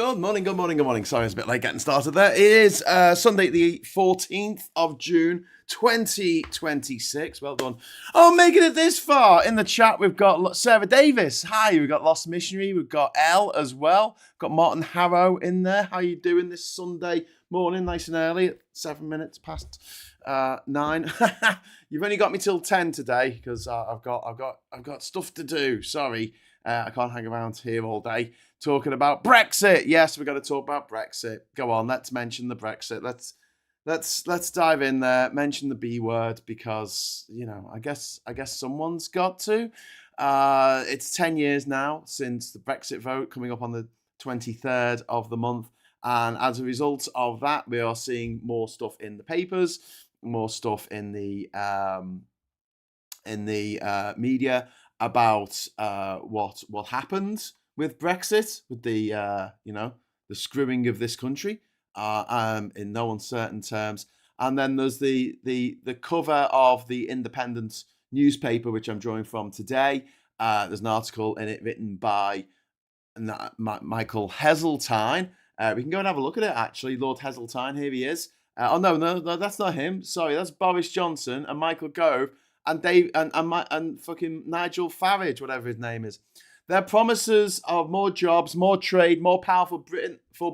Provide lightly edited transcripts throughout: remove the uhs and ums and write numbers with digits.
Good morning, good morning, good morning. Sorry, it's a bit late getting started there. It is Sunday, the 14th of June, 2026. Well done. Oh, making it this far. In the chat, we've got Sarah Davis. Hi, we've got Lost Missionary. We've got Elle as well. Got Martin Harrow in there. How you doing this Sunday morning? Nice and early at 7 minutes past 9. You've only got me till 10 today because I've got stuff to do. Sorry. I can't hang around here all day talking about Brexit. Yes, we're going to talk about Brexit. Go on, let's mention the Brexit. Let's dive in there. Mention the B word because I guess someone's got to. It's 10 years now since the Brexit vote, coming up on the 23rd of the month, and as a result of that, we are seeing more stuff in the papers, more stuff in the media about what happened with Brexit, with the the screwing of this country, in no uncertain terms. And then there's the cover of the Independent newspaper, which I'm drawing from today. There's an article in it written by Michael Heseltine. We can go and have a look at it. Actually, Lord Heseltine, here he is. No, that's not him. Sorry, that's Boris Johnson and Michael Gove. And Dave and fucking Nigel Farage, whatever his name is. Their promises of more jobs, more trade, more power for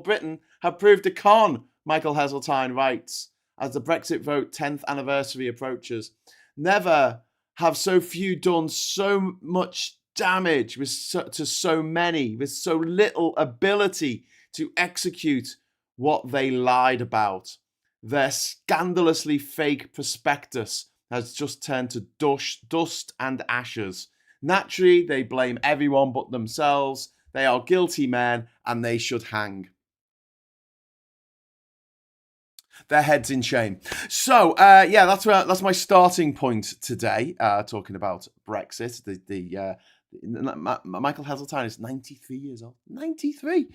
Britain have proved a con, Michael Heseltine writes, as the Brexit vote 10th anniversary approaches. Never have so few done so much damage to so many, with so little ability to execute what they lied about. Their scandalously fake prospectus has just turned to dust and ashes. Naturally, they blame everyone but themselves. They are guilty men and they should hang. Their heads in shame. So, that's my starting point today, talking about Brexit. Michael Heseltine is 93 years old. 93.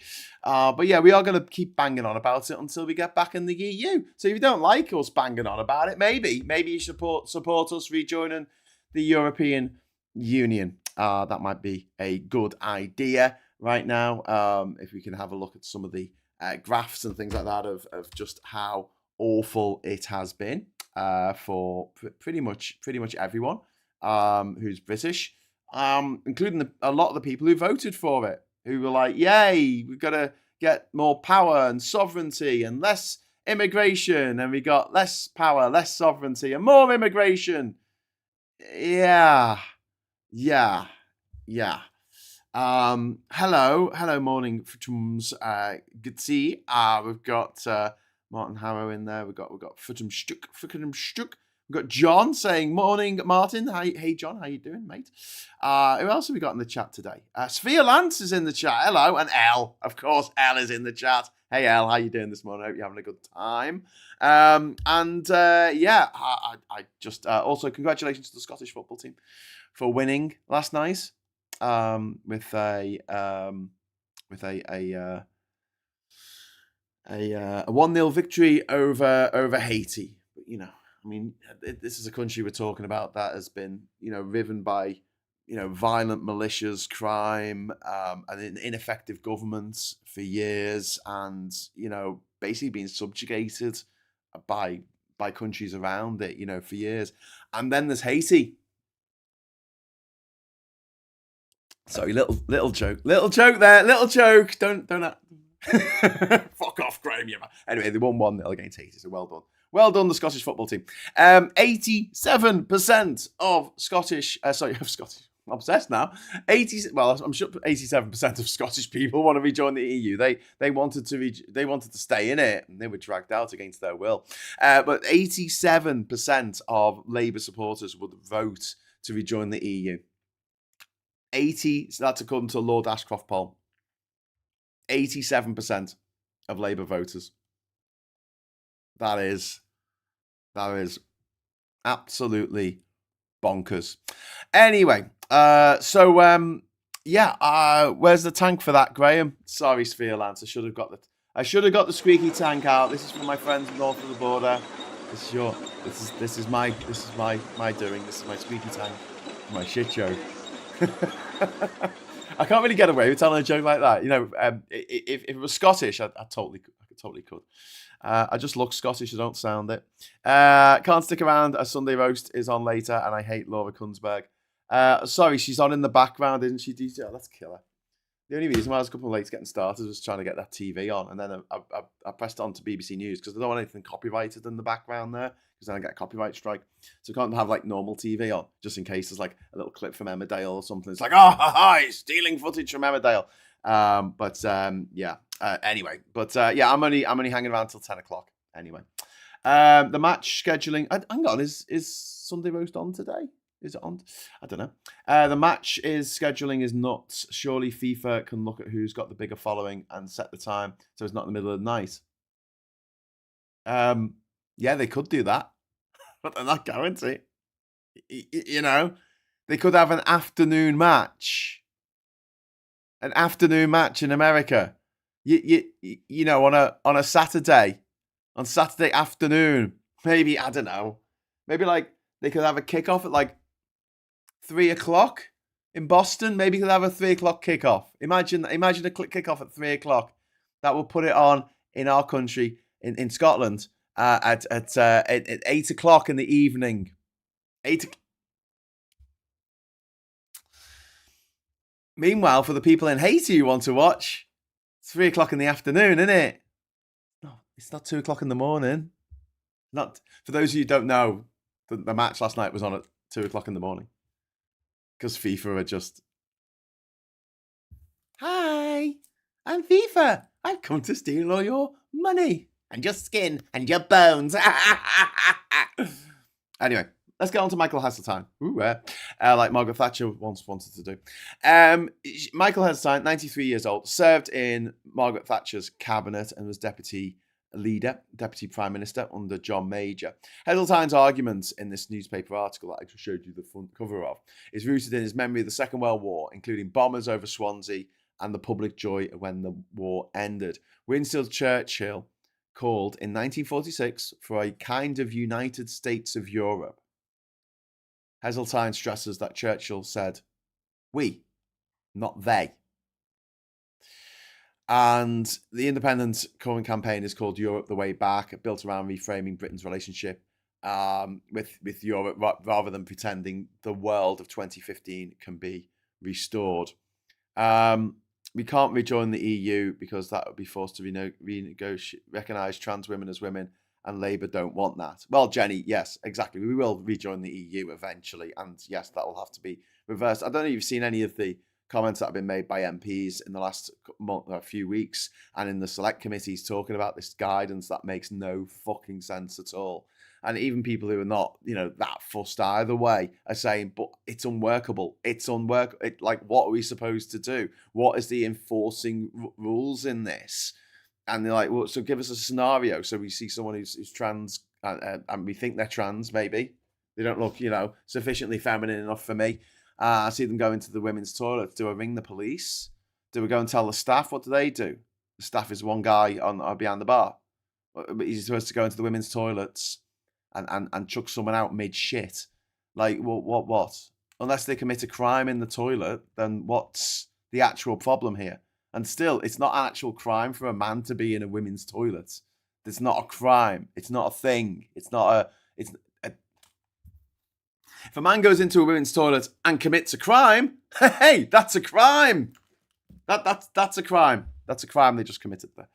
But yeah, we are going to keep banging on about it until we get back in the EU. So if you don't like us banging on about it, maybe you support us rejoining the European Union. That might be a good idea right now. If we can have a look at some of the graphs and things like that of just how awful it has been for pretty much everyone who's British. Including a lot of the people who voted for it, who were like, yay, we've got to get more power and sovereignty and less immigration, and we got less power, less sovereignty, and more immigration. Yeah. Hello, morning, Futums. Good to see you. We've got Martin Harrow in there. We've got Futum We've got John saying, morning, Martin. Hey, John, how you doing, mate? Who else have we got in the chat today? Sphere Lance is in the chat. Hello. And Elle, of course, Elle is in the chat. Hey, Elle, how you doing this morning? I hope you're having a good time. I just also congratulations to the Scottish football team for winning last night with a 1-0 victory over Haiti. But, I mean, this is a country we're talking about that has been, riven by, violent militias, crime, and ineffective governments for years, and basically being subjugated by countries around it, for years. And then there's Haiti. Sorry, little joke there, little joke. Don't. Fuck off, Graham. Anyway, they won 1-0 against Haiti, so well done. Well done, the Scottish football team. 87% of Scottish. I'm obsessed now. I'm sure 87% of Scottish people want to rejoin the EU. They wanted to stay in it, and they were dragged out against their will. But 87% of Labour supporters would vote to rejoin the EU. That's according to a Lord Ashcroft poll. 87% of Labour voters. That is absolutely bonkers. Anyway, where's the tank for that, Graham? Sorry, Sphere Lance. I should have got the squeaky tank out. This is for my friends north of the border. This is my doing. This is my squeaky tank. My shit show. I can't really get away with telling a joke like that. You know, if it was Scottish, I totally could. I just look Scottish. I don't sound it. Can't stick around. A Sunday roast is on later, and I hate Laura Kunsberg. Sorry, she's on in the background, isn't she? DJ? Oh, that's killer. The only reason why I was a couple of late getting started was trying to get that TV on, and then I pressed on to BBC News because I don't want anything copyrighted in the background there, because then I get a copyright strike. So I can't have like normal TV on, just in case there's like a little clip from Emmerdale or something. It's like, oh, he's stealing footage from Emmerdale. Anyway, yeah, I'm only hanging around till 10 o'clock. Anyway, the match scheduling. Hang on, is Sunday roast on today? Is it on? I don't know. The match scheduling is nuts. Surely FIFA can look at who's got the bigger following and set the time so it's not in the middle of the night. Yeah, they could do that, but they're not going to. You know, they could have an afternoon match. An afternoon match in America. You know, on a Saturday, on Saturday afternoon. Maybe, I don't know. Maybe like they could have a kickoff at like 3 o'clock in Boston. Maybe they'll have a 3 o'clock kickoff. Imagine a kickoff at 3 o'clock. That will put it on in our country, in Scotland, at 8 o'clock in the evening. 8. Meanwhile, for the people in Haiti who want to watch, it's 3 o'clock in the afternoon, isn't it? No, it's not 2 o'clock in the morning. Not for those of you who don't know, the match last night was on at 2 o'clock in the morning. Because FIFA are just, hi, I'm FIFA. I've come to steal all your money and your skin and your bones. Anyway, let's get on to Michael Heseltine. Like Margaret Thatcher once wanted to do. Michael Heseltine, 93 years old, served in Margaret Thatcher's cabinet and was deputy prime minister under John Major. Heseltine's argument in this newspaper article that I just showed you the front cover of is rooted in his memory of the Second World War, including bombers over Swansea and the public joy when the war ended. Winston Churchill called in 1946 for a kind of United States of Europe. Heseltine stresses that Churchill said, we, not they. And the independent current campaign is called Europe the Way Back, built around reframing Britain's relationship with Europe rather than pretending the world of 2015 can be restored. We can't rejoin the EU because that would be forced to recognise trans women as women, and Labour don't want that. Well, Jenny, yes, exactly. We will rejoin the EU eventually, and yes, that will have to be reversed. I don't know if you've seen any of the comments that have been made by MPs in the last few weeks and in the select committees talking about this guidance that makes no fucking sense at all. And even people who are not, that fussed either way are saying, but it's unworkable. It's unworkable. Like, what are we supposed to do? What is the enforcing rules in this? And they're like, well, so give us a scenario. So we see someone who's trans and we think they're trans, maybe. They don't look, sufficiently feminine enough for me. I see them go into the women's toilets. Do I ring the police? Do we go and tell the staff? What do they do? The staff is one guy on behind the bar. But he's supposed to go into the women's toilets and chuck someone out mid-shit. Like, what? Unless they commit a crime in the toilet, then what's the actual problem here? And still, it's not an actual crime for a man to be in a women's toilet. It's not a crime. It's not a thing. It's not a... If a man goes into a women's toilet and commits a crime, hey, that's a crime. That's a crime. That's a crime they just committed there.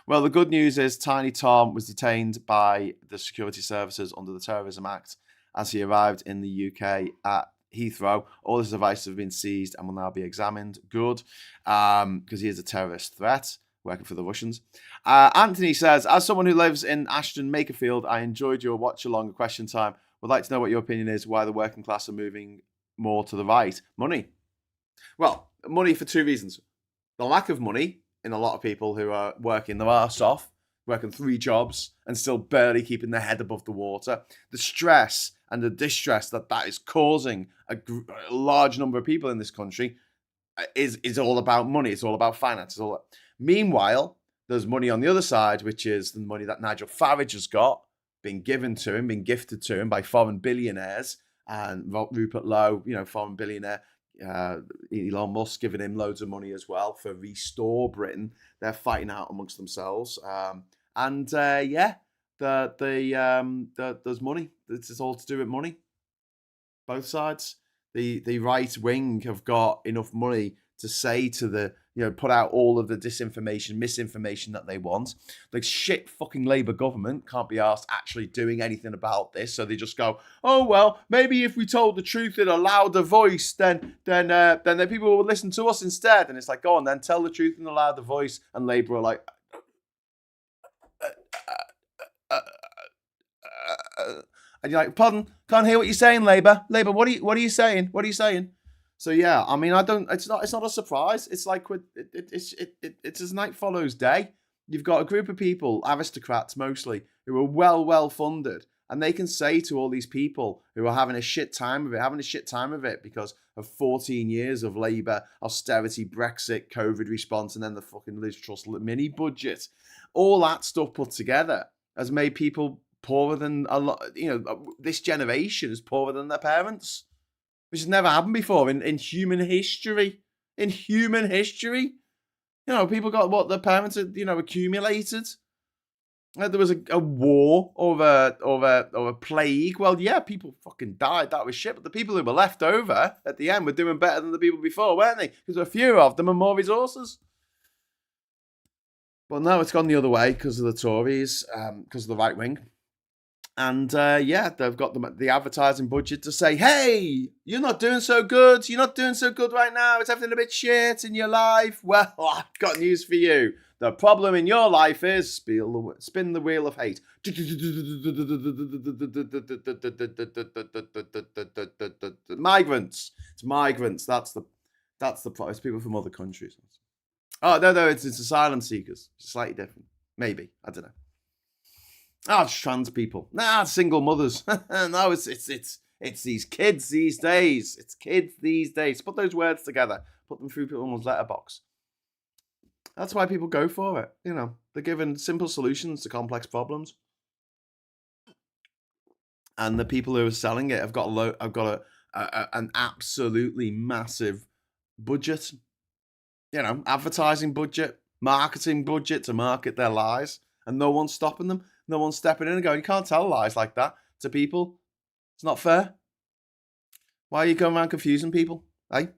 Well, the good news is Tiny Tom was detained by the security services under the Terrorism Act as he arrived in the UK at Heathrow. All his devices have been seized and will now be examined. Good, because he is a terrorist threat, working for the Russians. Anthony says, as someone who lives in Ashton Makerfield, I enjoyed your watch-along question time. Would like to know what your opinion is, why the working class are moving more to the right. Money. Well, money for two reasons. The lack of money in a lot of people who are working their arse off, working 3 jobs and still barely keeping their head above the water. The stress and the distress that is causing a large number of people in this country is all about money. It's all about finance. Meanwhile, there's money on the other side, which is the money that Nigel Farage has got, been given to him, been gifted to him by foreign billionaires, and Rupert Lowe, foreign billionaire, Elon Musk giving him loads of money as well for Restore Britain. They're fighting out amongst themselves. There's money. This is all to do with money. Both sides. The right wing have got enough money to say to the, put out all of the disinformation, misinformation that they want. The shit fucking Labour government can't be asked actually doing anything about this, so they just go, oh well, maybe if we told the truth in a louder voice, then people would listen to us instead. And it's like, go on, then tell the truth in a louder voice. And Labour are like, and you're like, pardon, can't hear what you're saying, Labour. Labour, what are you saying? What are you saying? So yeah, I mean, it's not a surprise. It's like it's as night follows day. You've got a group of people, aristocrats mostly, who are well funded, and they can say to all these people who are having a shit time of it because of 14 years of Labour, austerity, Brexit, COVID response, and then the fucking Liz Truss mini budget. All that stuff put together has made people poorer than a lot. This generation is poorer than their parents, which has never happened before in human history. In human history, people got what their parents had, accumulated. There was a war over a plague. Well, yeah, people fucking died. That was shit. But the people who were left over at the end were doing better than the people before, weren't they? Because there were fewer of them and more resources. But no, it's gone the other way because of the Tories, because of the right wing. And they've got the advertising budget to say, hey, you're not doing so good. You're not doing so good right now. It's everything a bit shit in your life. Well, I've got news for you. The problem in your life is spin the wheel of hate. Migrants. It's migrants. That's the problem. It's people from other countries. Oh, no, it's asylum seekers. It's slightly different. Maybe. I don't know. Oh, it's trans people. Nah, single mothers. No, it's these kids these days. It's kids these days. Put those words together. Put them through people's letterbox. That's why people go for it. They're given simple solutions to complex problems. And the people who are selling it have got an absolutely massive budget. Advertising budget, marketing budget to market their lies, and no one's stopping them. No one's stepping in and going, you can't tell lies like that to people. It's not fair. Why are you going around confusing people? Hey?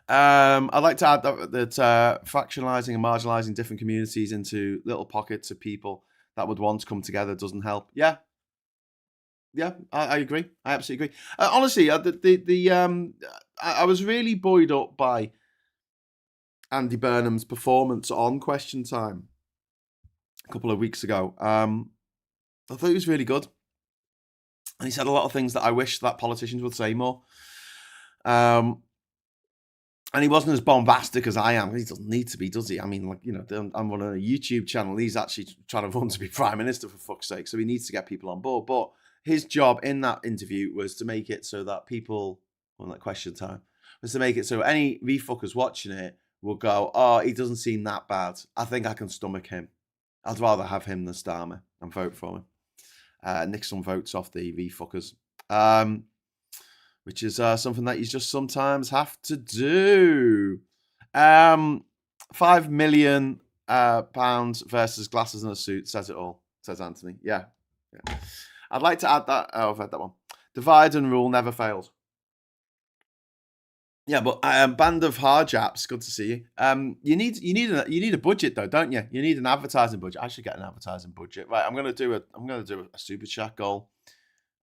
I'd like to add that fractionalizing and marginalizing different communities into little pockets of people that would want to come together doesn't help. Yeah, I agree. I absolutely agree. Honestly, I was really buoyed up by Andy Burnham's performance on Question Time a couple of weeks ago. I thought he was really good. And he said a lot of things that I wish that politicians would say more. And he wasn't as bombastic as I am. He doesn't need to be, does he? I mean, I'm on a YouTube channel. He's actually trying to run to be Prime Minister, for fuck's sake. So he needs to get people on board. But his job in that interview was to make it so that people, on that Question Time, was to make it so any refuckers watching it will go, oh, he doesn't seem that bad. I think I can stomach him. I'd rather have him than Starmer and vote for him. Nick some votes off the refuckers. Which is something that you just sometimes have to do. £5 million versus glasses and a suit says it all, says Anthony. Yeah. I'd like to add that. Oh, I've read that one. Divide and rule never fails. Yeah, but band of hardjaps, good to see you. You need a budget though, don't you? You need an advertising budget. I should get an advertising budget. Right, I'm gonna do a super chat goal.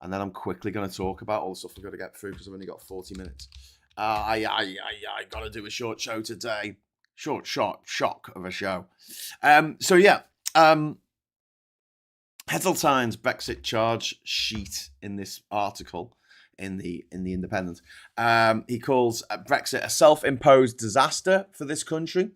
And then I'm quickly going to talk about all the stuff I've got to get through because I've only got 40 minutes. I got to do a short show today. Short shock of a show. Heseltine's Brexit charge sheet in this article in the Independent. He calls Brexit a self-imposed disaster for this country.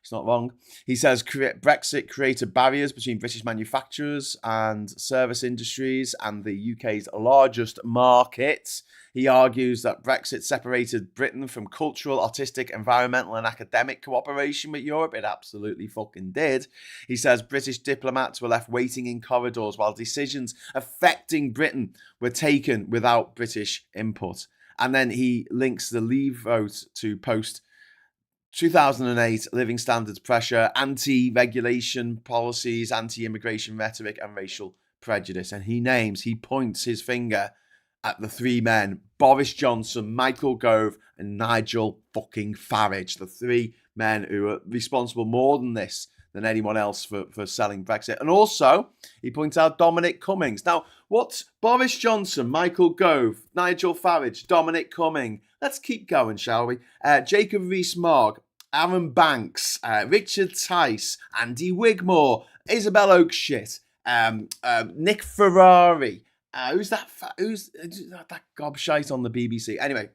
It's not wrong. He says Brexit created barriers between British manufacturers and service industries and the UK's largest market. He argues that Brexit separated Britain from cultural, artistic, environmental and academic cooperation with Europe. It absolutely fucking did. He says British diplomats were left waiting in corridors while decisions affecting Britain were taken without British input. And then he links the Leave vote to post 2008 living standards pressure, anti-regulation policies, anti-immigration rhetoric, and racial prejudice. And he points his finger at the three men, Boris Johnson, Michael Gove, and Nigel fucking Farage, the three men who are responsible more than anyone else for selling Brexit. And also, he points out Dominic Cummings. Now, what's Boris Johnson, Michael Gove, Nigel Farage, Dominic Cummings? Let's keep going, shall we? Jacob Rees-Mogg, Aaron Banks, Richard Tice, Andy Wigmore, Isabel Oakeshit, Nick Ferrari. Who's that gobshite on the BBC? Anyway,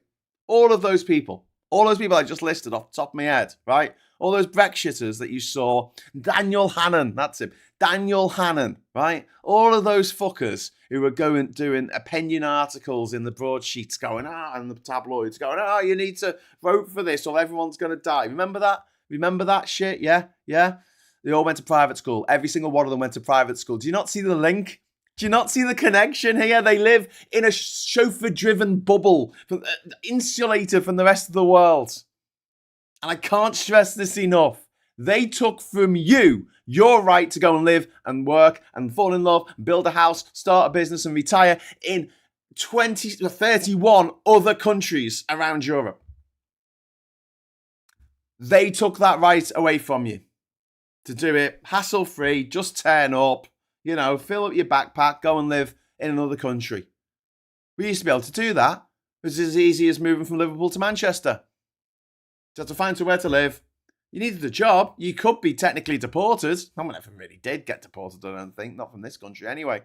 all of those people I just listed off the top of my head, right? All those Brexiters that you saw, Daniel Hannan, that's him, Daniel Hannan, right? All of those fuckers who were doing opinion articles in the broadsheets and the tabloids going, you need to vote for this or everyone's going to die. Remember that? Remember that shit? Yeah? They all went to private school. Every single one of them went to private school. Do you not see the link? Do you not see the connection here? They live in a chauffeur-driven bubble, insulated from the rest of the world. And I can't stress this enough. They took from you your right to go and live and work and fall in love, build a house, start a business and retire in 31 other countries around Europe. They took that right away from you to do it hassle-free, just turn up, fill up your backpack, go and live in another country. We used to be able to do that. It was as easy as moving from Liverpool to Manchester. You had to find somewhere to live. You needed a job. You could be technically deported. No one ever really did get deported, I don't think. Not from this country anyway.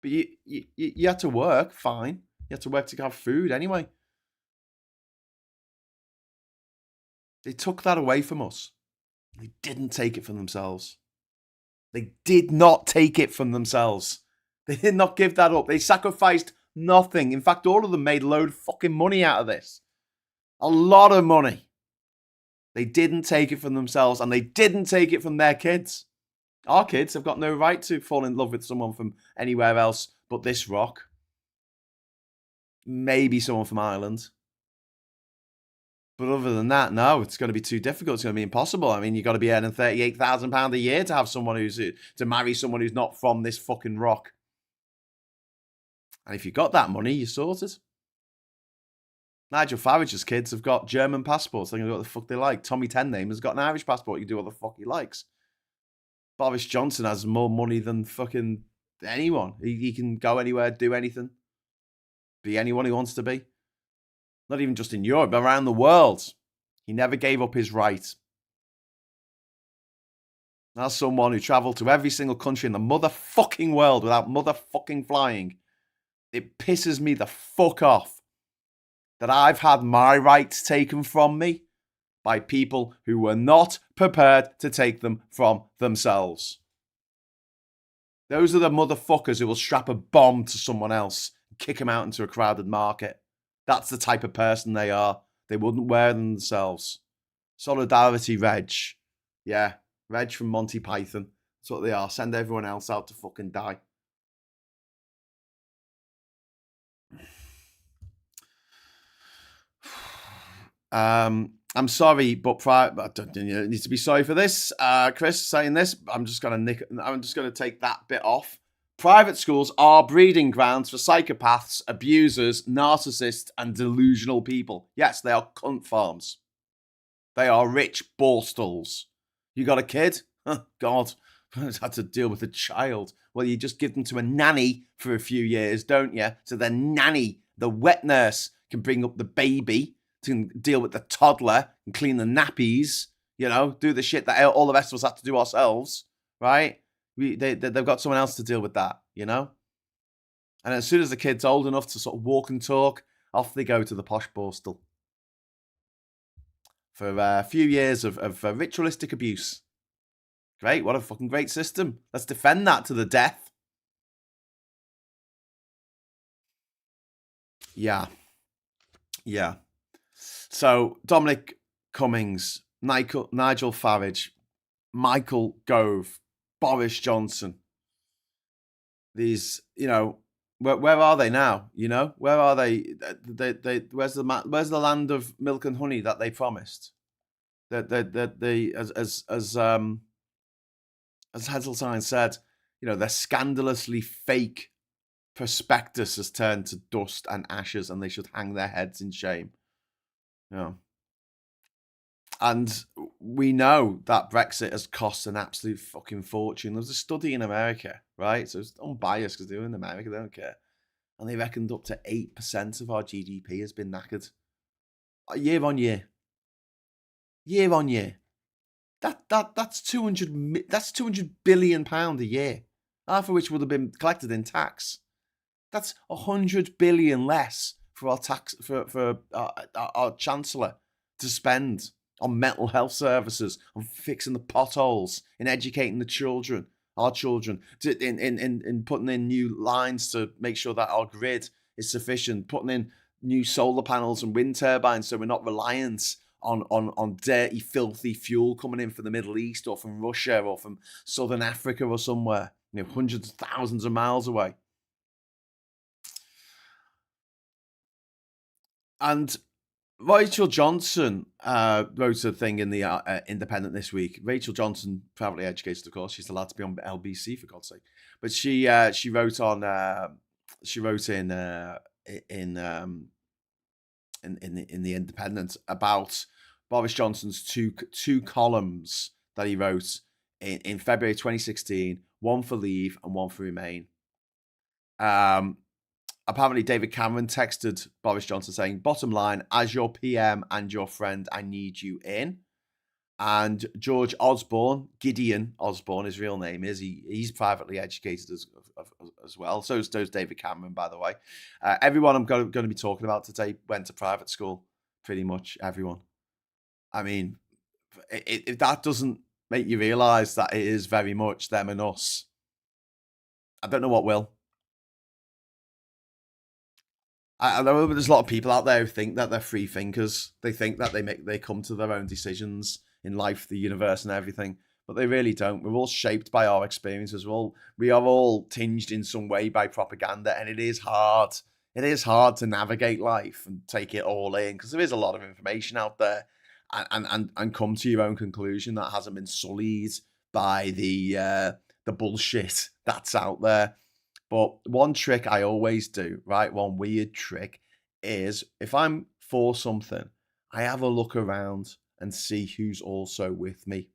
But you had to work, fine. You had to work to have food anyway. They took that away from us. They didn't take it from themselves. They did not take it from themselves. They did not give that up. They sacrificed nothing. In fact, all of them made a load of fucking money out of this. A lot of money. They didn't take it from themselves and they didn't take it from their kids. Our kids have got no right to fall in love with someone from anywhere else but this rock. Maybe someone from Ireland. But other than that, no, it's going to be too difficult. It's going to be impossible. I mean, you've got to be earning £38,000 a year to have someone to marry someone who's not from this fucking rock. And if you've got that money, you're sorted. Nigel Farage's kids have got German passports. They can do what the fuck they like. Tommy Tenname has got an Irish passport. He can do what the fuck he likes. Boris Johnson has more money than fucking anyone. He can go anywhere, do anything. Be anyone he wants to be. Not even just in Europe, but around the world. He never gave up his right. As someone who travelled to every single country in the motherfucking world without motherfucking flying, it pisses me the fuck off that I've had my rights taken from me by people who were not prepared to take them from themselves. Those are the motherfuckers who will strap a bomb to someone else and kick them out into a crowded market. That's the type of person they are. They wouldn't wear them themselves. Solidarity, Reg. Yeah, Reg from Monty Python. That's what they are. Send everyone else out to fucking die. I'm sorry, but I don't need to be sorry for this. Chris saying this. I'm just gonna take that bit off. Private schools are breeding grounds for psychopaths, abusers, narcissists, and delusional people. Yes, they are cunt farms. They are rich borstalls. You got a kid? Oh, God, I had to deal with a child. Well, you just give them to a nanny for a few years, don't you? So the nanny, the wet nurse, can bring up the baby, to deal with the toddler and clean the nappies, do the shit that all the rest of us have to do ourselves, right? They've got someone else to deal with that, And as soon as the kid's old enough to sort of walk and talk, off they go to the posh borstal for a few years of ritualistic abuse. Great, what a fucking great system. Let's defend that to the death. Yeah. So, Dominic Cummings, Nigel Farage, Michael Gove, Boris Johnson. These, Where are they now? You know, where are they? Where's the land of milk and honey that they promised? They as Heseltine said, you know, their scandalously fake prospectus has turned to dust and ashes, and they should hang their heads in shame. You know. And we know that Brexit has cost an absolute fucking fortune. There's a study in America, right? So it's unbiased because they're in America, they don't care. And they reckoned up to 8% of our GDP has been knackered. Year on year. Year on year. That's 200 billion pound a year. Half of which would have been collected in tax. That's 100 billion less for our tax for our chancellor to spend on mental health services, on fixing the potholes, in educating the children, our children, in putting in new lines to make sure that our grid is sufficient, putting in new solar panels and wind turbines so we're not reliant on dirty, filthy fuel coming in from the Middle East or from Russia or from Southern Africa or somewhere, you know, hundreds of thousands of miles away. And Rachel Johnson wrote a thing in the Independent this week. Rachel Johnson, privately educated, of course, she's allowed to be on LBC for God's sake. But she wrote in the Independent about Boris Johnson's two columns that he wrote in February 2016, one for Leave and one for Remain. Apparently, David Cameron texted Boris Johnson saying, bottom line, as your PM and your friend, I need you in. And George Osborne, Gideon Osborne, his real name is, he's privately educated as well. So is David Cameron, by the way. Everyone I'm going to be talking about today went to private school, pretty much everyone. I mean, if that doesn't make you realise that it is very much them and us, I don't know what will. I know there's a lot of people out there who think that they're free thinkers. They think that they come to their own decisions in life, the universe, and everything, but they really don't. We're all shaped by our experiences. We are all tinged in some way by propaganda, and it is hard. It is hard to navigate life and take it all in because there is a lot of information out there, and come to your own conclusion that hasn't been sullied by the bullshit that's out there. But one trick I always do, right? One weird trick is if I'm for something, I have a look around and see who's also with me.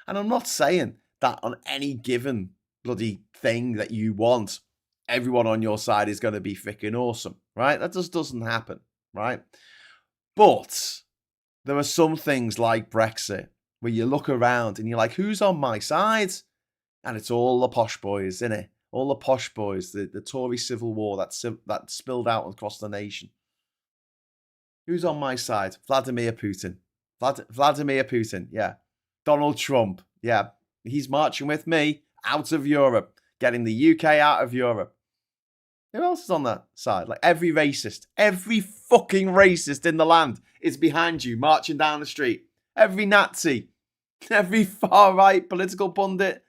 And I'm not saying that on any given bloody thing that you want, everyone on your side is going to be freaking awesome, right? That just doesn't happen, right? But there are some things like Brexit where you look around and you're like, who's on my side? And it's all the posh boys, isn't it? All the posh boys, the Tory civil war that spilled out across the nation. Who's on my side? Vladimir Putin. Vladimir Putin, yeah. Donald Trump, yeah. He's marching with me out of Europe, getting the UK out of Europe. Who else is on that side? Like every fucking racist in the land is behind you, marching down the street. Every Nazi, every far-right political pundit,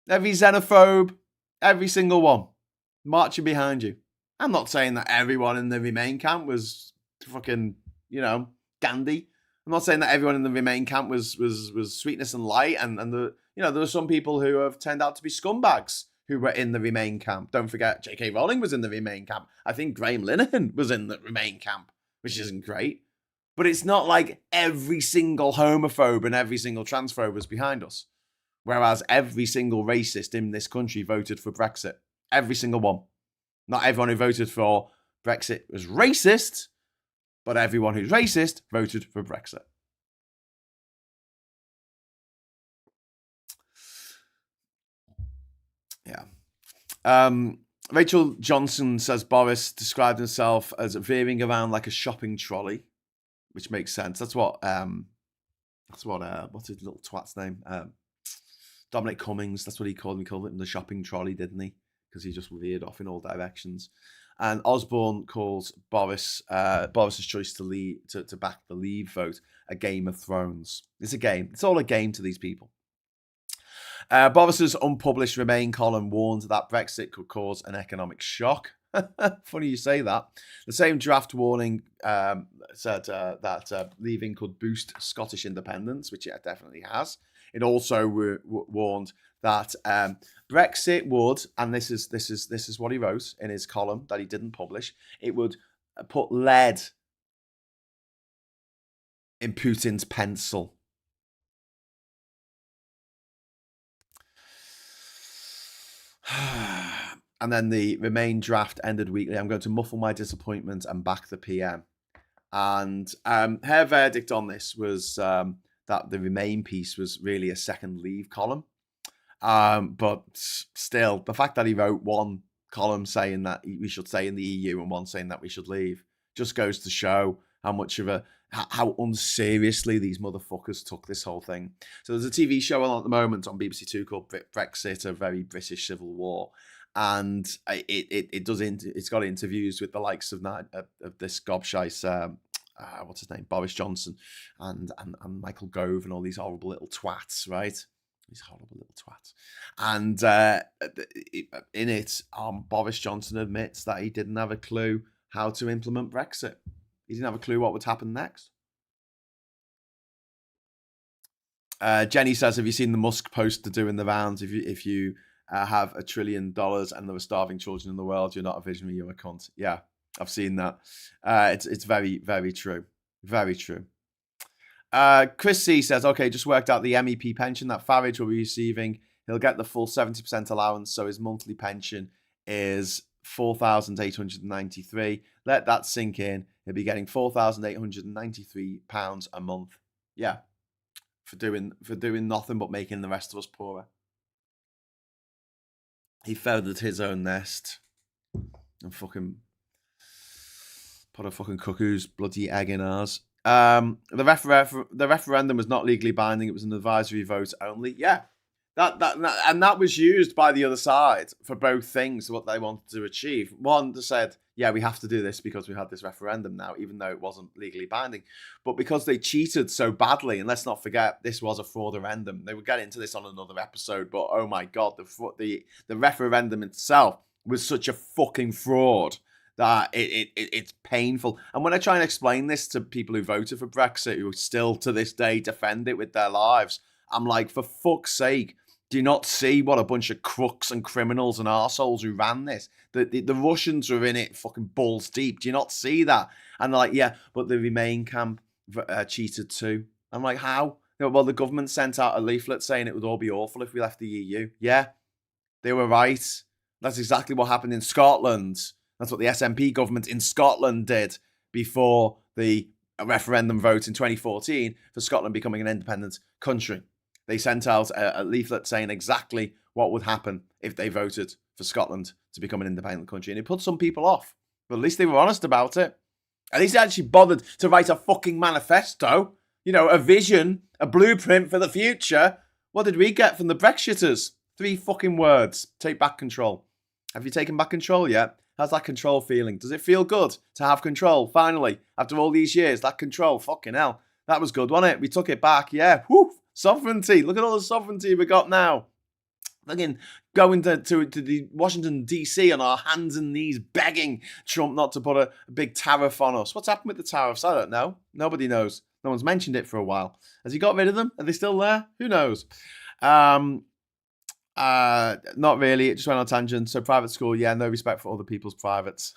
every xenophobe, every single one marching behind you. I'm not saying that everyone in the Remain camp was fucking, Gandhi. I'm not saying that everyone in the Remain camp was sweetness and light, and there were some people who have turned out to be scumbags who were in the Remain camp. Don't forget, J.K. Rowling was in the Remain camp. I think Graham Linehan was in the Remain camp, which isn't great. But it's not like every single homophobe and every single transphobe was behind us. Whereas every single racist in this country voted for Brexit. Every single one. Not everyone who voted for Brexit was racist, but everyone who's racist voted for Brexit. Yeah. Rachel Johnson says Boris described himself as veering around like a shopping trolley, which makes sense. What's his little twat's name? Dominic Cummings, that's what he called him. He called him the shopping trolley, didn't he? Because he just veered off in all directions. And Osborne calls Boris's choice to back the Leave vote a Game of Thrones. It's a game. It's all a game to these people. Boris's unpublished Remain column warned that Brexit could cause an economic shock. Funny you say that. The same draft warning said that leaving could boost Scottish independence, which it definitely has. It also warned that Brexit would, and this is what he wrote in his column that he didn't publish. It would put lead in Putin's pencil. And then the Remain draft ended weekly. I'm going to muffle my disappointment and back the PM. And her verdict on this was that the Remain piece was really a second leave column. But still, the fact that he wrote one column saying that we should stay in the EU and one saying that we should leave just goes to show how unseriously these motherfuckers took this whole thing. So there's a TV show on at the moment on BBC Two called Brexit, a very British civil war. And it's got interviews with the likes of this gobshite, what's his name, Boris Johnson, and Michael Gove, and all these horrible little twats, right? These horrible little twats. And in it, Boris Johnson admits that he didn't have a clue how to implement Brexit. He didn't have a clue what would happen next. Jenny says, have you seen the Musk poster doing the rounds? If you have $1 trillion and there are starving children in the world, you're not a visionary, you're a cunt. Yeah, I've seen that. It's very, very true. Very true. Chris C says, okay, just worked out the MEP pension that Farage will be receiving. He'll get the full 70% allowance, so his monthly pension is £4,893. Let that sink in. He'll be getting £4,893 a month. Yeah, for doing nothing but making the rest of us poorer. He feathered his own nest and fucking put a fucking cuckoo's bloody egg in ours. The referendum was not legally binding. It was an advisory vote only. Yeah, that was used by the other side for both things, what they wanted to achieve. One, they said, yeah, we have to do this because we had this referendum now, even though it wasn't legally binding. But because they cheated so badly, and let's not forget, this was a fraud-referendum. They would get into this on another episode, but oh my God, the referendum itself was such a fucking fraud that it's painful. And when I try and explain this to people who voted for Brexit, who still to this day defend it with their lives, I'm like, for fuck's sake, do you not see what a bunch of crooks and criminals and arseholes who ran this? The Russians were in it fucking balls deep. Do you not see that? And they're like, yeah, but the Remain camp cheated too. I'm like, how? Well, the government sent out a leaflet saying it would all be awful if we left the EU. Yeah, they were right. That's exactly what happened in Scotland. That's what the SNP government in Scotland did before the referendum vote in 2014 for Scotland becoming an independent country. They sent out a leaflet saying exactly what would happen if they voted for Scotland to become an independent country. And it put some people off. But at least they were honest about it. At least they actually bothered to write a fucking manifesto. You know, a vision, a blueprint for the future. What did we get from the Brexiters? 3 fucking words. Take back control. Have you taken back control yet? How's that control feeling? Does it feel good to have control? Finally, after all these years, that control, fucking hell. That was good, wasn't it? We took it back. Yeah. Whew. Sovereignty. Look at all the sovereignty we got now. Fucking going to the Washington, D.C. on our hands and knees begging Trump not to put a big tariff on us. What's happened with the tariffs? I don't know. Nobody knows. No one's mentioned it for a while. Has he got rid of them? Are they still there? Who knows? Not really. It just went on a tangent. So private school, yeah, no respect for other people's privates.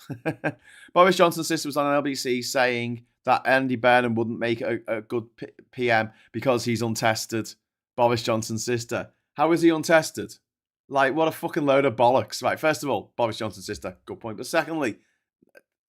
Boris Johnson's sister was on LBC saying that Andy Burnham wouldn't make a good PM because he's untested. Boris Johnson's sister. How is he untested? Like, what a fucking load of bollocks. Right, first of all, Boris Johnson's sister, good point. But secondly,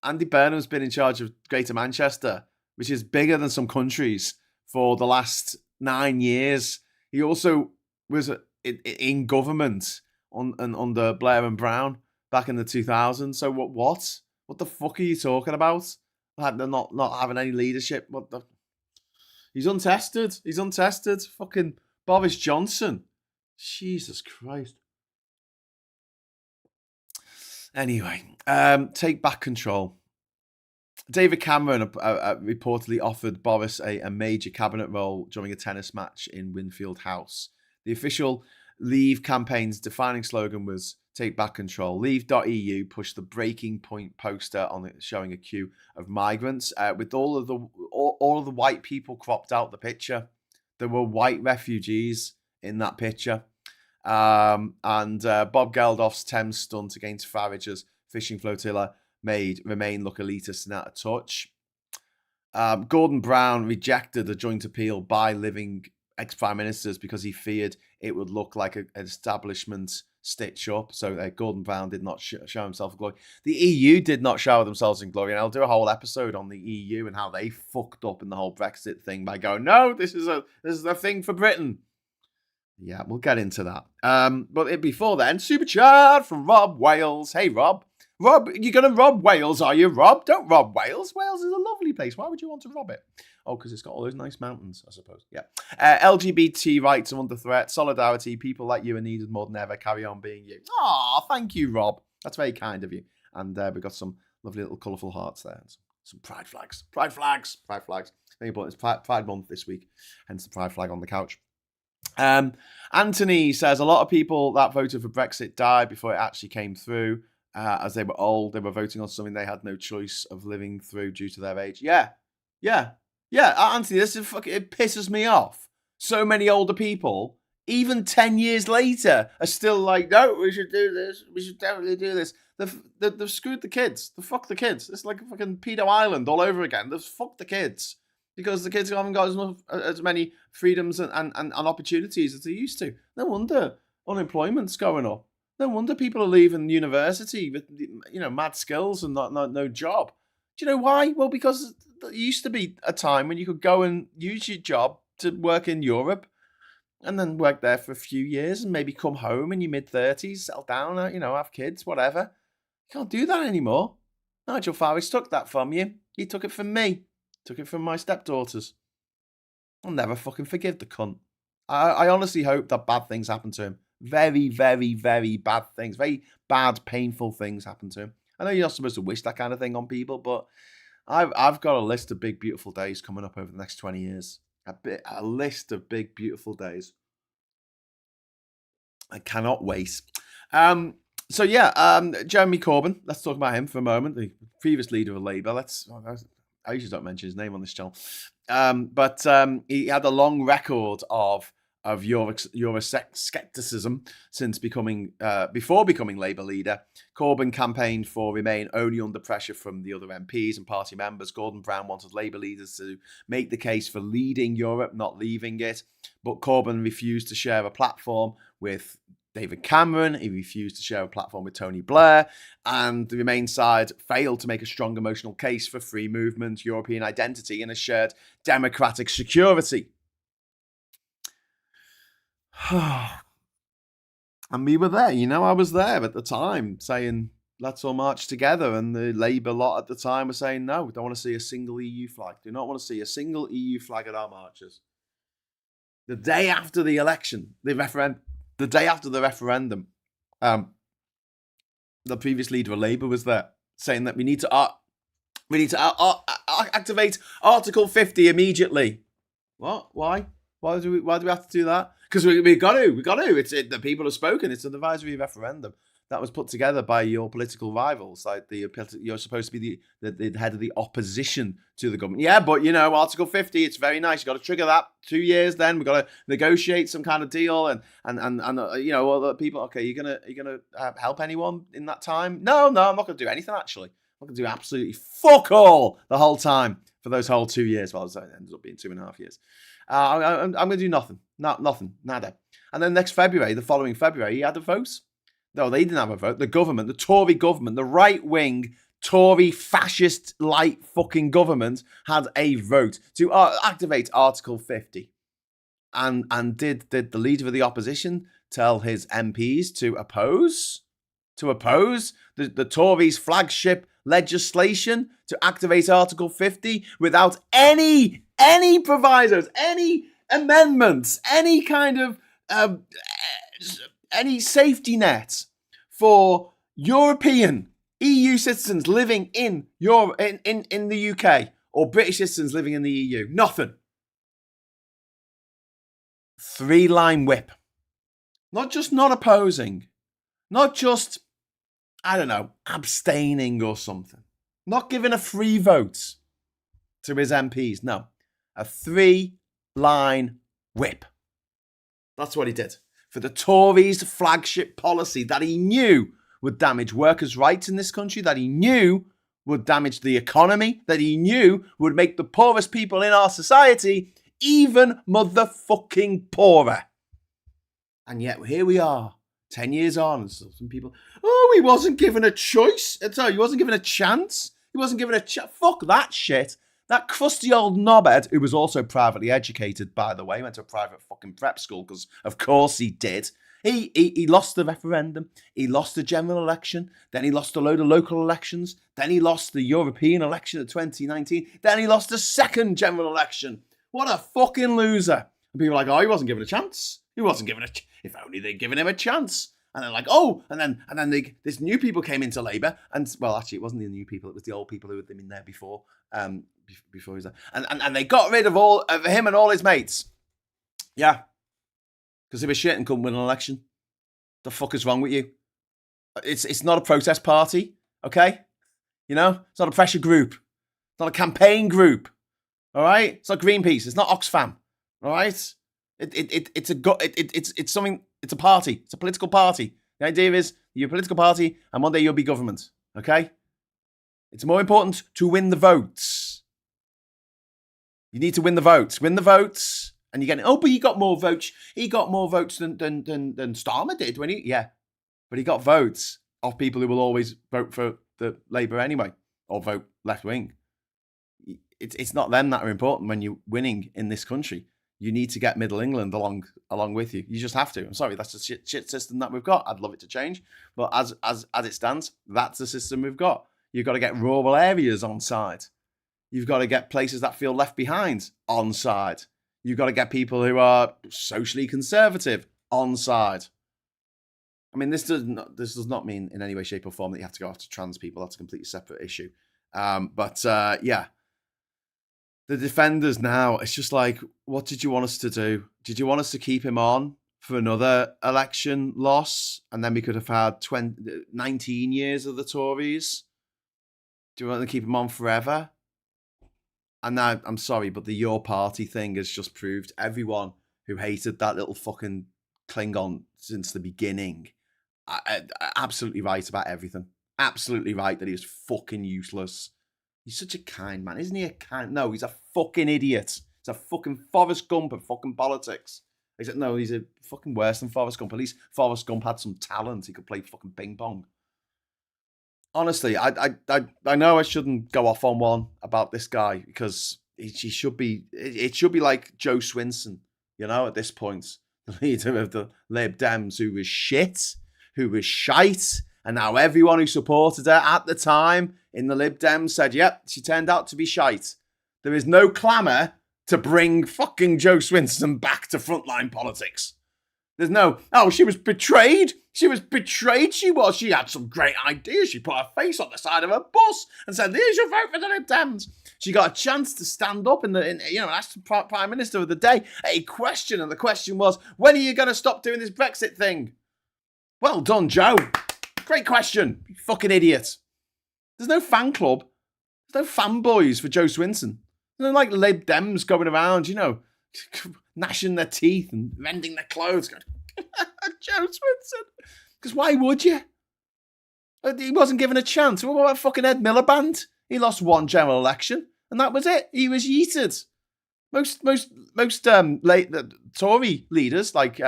Andy Burnham's been in charge of Greater Manchester, which is bigger than some countries, for the last 9 years. He also was in government under Blair and Brown back in the 2000s. So what the fuck are you talking about? They're not having any leadership. He's untested. Fucking Boris Johnson. Jesus Christ. Anyway, take back control. David Cameron reportedly offered Boris a major cabinet role during a tennis match in Winfield House. The official Leave campaign's defining slogan was "Take back control." Leave.eu pushed the breaking point poster on it, showing a queue of migrants with all of the white people cropped out the picture. There were white refugees in that picture. And Bob Geldof's Thames stunt against Farage's fishing flotilla made Remain look elitist and out of touch. Gordon Brown rejected a joint appeal by living ex-prime ministers because he feared it would look like an establishment stitch up. So Gordon Brown did not show himself in glory. The EU did not shower themselves in glory, and I'll do a whole episode on the EU and how they fucked up in the whole Brexit thing by going, no, this is a thing for Britain. Yeah, we'll get into that. But before then, super chat from Rob Wales. Hey, Rob. Rob, you're going to rob Wales, are you, Rob? Don't rob Wales. Wales is a lovely place. Why would you want to rob it? Oh, because it's got all those nice mountains, I suppose. Yeah. LGBT rights are under threat. Solidarity. People like you are needed more than ever. Carry on being you. Aw, thank you, Rob. That's very kind of you. And we've got some lovely little colourful hearts there. And some pride flags. Pride flags. Pride flags. It's Pride Month this week. Hence the pride flag on the couch. Anthony says a lot of people that voted for Brexit died before it actually came through. As they were old, they were voting on something they had no choice of living through due to their age. Yeah. Anthony, it pisses me off. So many older people, even 10 years later, are still like, no, we should do this. We should definitely do this. They've screwed the kids. They've fucked the kids. It's like a fucking pedo island all over again. They've fucked the kids because the kids haven't got as many freedoms and opportunities as they used to. No wonder unemployment's going up. No wonder people are leaving university with, mad skills and no job. Do you know why? Well, because there used to be a time when you could go and use your job to work in Europe and then work there for a few years and maybe come home in your mid-30s, settle down, have kids, whatever. You can't do that anymore. Nigel Farage took that from you. He took it from me. Took it from my stepdaughters. I'll never fucking forgive the cunt. I honestly hope that bad things happen to him. Very, very, very bad things. Very bad, painful things happen to him. I know you're not supposed to wish that kind of thing on people, but I've got a list of big, beautiful days coming up over the next 20 years. A list of big, beautiful days. I cannot wait. Jeremy Corbyn. Let's talk about him for a moment. The previous leader of Labour. I usually don't mention his name on this channel. But he had a long record of Euroscepticism since before becoming Labour leader. Corbyn campaigned for Remain only under pressure from the other MPs and party members. Gordon Brown wanted Labour leaders to make the case for leading Europe, not leaving it. But Corbyn refused to share a platform with David Cameron. He refused to share a platform with Tony Blair. And the Remain side failed to make a strong emotional case for free movement, European identity, and a shared democratic security. And we were there, I was there at the time saying, let's all march together. And the Labour lot at the time were saying, no, we don't want to see a single EU flag. Do not want to see a single EU flag at our marches. The day after the election, the day after the referendum, the previous leader of Labour was there saying that we need to activate Article 50 immediately. What? Why? Why do we have to do that? Because we got to. The people have spoken. It's an advisory referendum that was put together by your political rivals. Like you're supposed to be the head of the opposition to the government. Yeah, but Article 50. It's very nice. You got to trigger that 2 years. Then we got to negotiate some kind of deal and all the people. Okay, you're gonna help anyone in that time? No, I'm not gonna do anything. Actually, I'm gonna do absolutely fuck all the whole time for those whole 2 years. Well, it ended up being 2.5 years. I'm going to do nothing. Nothing. Nada. And then the following February, he had a vote. No, they didn't have a vote. The government, the Tory government, the right-wing Tory fascist-like fucking government had a vote to activate Article 50. And did the leader of the opposition tell his MPs to oppose the Tories' flagship legislation to activate Article 50 without any provisos, any amendments, any kind of any safety net for European EU citizens living in the UK or British citizens living in the EU? Nothing. 3-line whip. Not just not opposing, not just, I don't know, abstaining or something. Not giving a free vote to his MPs. No, a 3-line whip. That's what he did. For the Tories' flagship policy that he knew would damage workers' rights in this country, that he knew would damage the economy, that he knew would make the poorest people in our society even motherfucking poorer. And yet here we are, 10 years on, and some people, he wasn't given a choice. He wasn't given a chance. He wasn't given a chance. Fuck that shit. That crusty old knobhead, who was also privately educated, by the way, went to a private fucking prep school, because of course he did. He lost the referendum. He lost the general election. Then he lost a load of local elections. Then he lost the European election of 2019. Then he lost the second general election. What a fucking loser. And people are like, he wasn't given a chance. He wasn't given if only they'd given him a chance. And they're like, and then this new people came into Labour, and well, actually, it wasn't the new people; it was the old people who had been there before. Before he was there, and they got rid of him and all his mates. Yeah, because they were shit and couldn't win an election. The fuck is wrong with you? It's not a protest party, okay? You know, it's not a pressure group. It's not a campaign group. All right, it's not Greenpeace. It's not Oxfam. All right, it's something. It's a party. It's a political party. The idea is you're a political party, and one day you'll be government. Okay? It's more important to win the votes. You need to win the votes. Win the votes, and you're getting. But he got more votes. He got more votes than Starmer did when he. Yeah, but he got votes of people who will always vote for the Labour anyway, or vote left wing. It's not them that are important when you're winning in this country. You need to get Middle England along with you. You just have to. I'm sorry, that's the shit system that we've got. I'd love it to change, but as it stands, that's the system we've got. You've got to get rural areas on side. You've got to get places that feel left behind on side. You've got to get people who are socially conservative on side. I mean, this does not mean in any way, shape, or form that you have to go after trans people. That's a completely separate issue. Yeah. The defenders now, it's just like, what did you want us to do? Did you want us to keep him on for another election loss? And then we could have had 19 years of the Tories? Do you want to keep him on forever? And now, I'm sorry, but the Your Party thing has just proved everyone who hated that little fucking Klingon since the beginning, absolutely right about everything. Absolutely right that he was fucking useless. He's such a kind man, isn't he? No, he's a fucking idiot. He's a fucking Forrest Gump of fucking politics. Except no, he's a fucking worse than Forrest Gump. At least Forrest Gump had some talent. He could play fucking ping pong. Honestly, I know I shouldn't go off on one about this guy because it should be like Joe Swinson, you know, at this point, the leader of the Lib Dems, who was shit, who was shite. And now everyone who supported her at the time in the Lib Dems said, yep, she turned out to be shite. There is no clamour to bring fucking Joe Swinson back to frontline politics. There's no, she was betrayed. She was betrayed. She had some great ideas. She put her face on the side of a bus and said, here's your vote for the Lib Dems. She got a chance to stand up and ask the Prime Minister of the day a question. And the question was, when are you going to stop doing this Brexit thing? Well done, Joe. Great question, you fucking idiot. There's no fan club. There's no fanboys for Joe Swinson. There's no like Lib Dems going around, gnashing their teeth and rending their clothes. Going, Joe Swinson. Because why would you? He wasn't given a chance. What about fucking Ed Miliband? He lost one general election and that was it. He was yeeted. Most Tory leaders, like,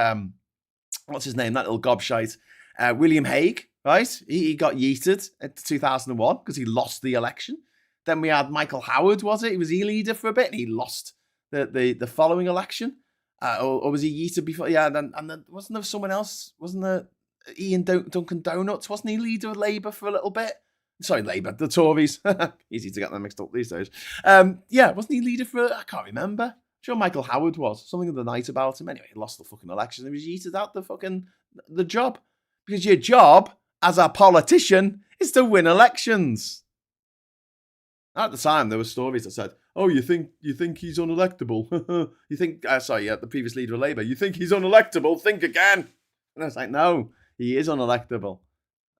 what's his name? That little gobshite. William Hague. Right, he got yeeted in 2001 because he lost the election. Then we had Michael Howard, was it? Was he leader for a bit and he lost the following election? Or was he yeeted before? Yeah, and then wasn't there someone else? Wasn't there Ian Duncan Donuts? Wasn't he leader of Labour for a little bit? Sorry, Labour, the Tories. Easy to get them mixed up these days. Wasn't he leader for, I can't remember. I'm sure Michael Howard was. Something of the night about him. Anyway, he lost the fucking election. He was yeeted out the job. Because your job as a politician is to win elections. At the time, there were stories that said, you think he's unelectable? You think, the previous leader of Labour, you think he's unelectable? Think again. And I was like, no, he is unelectable.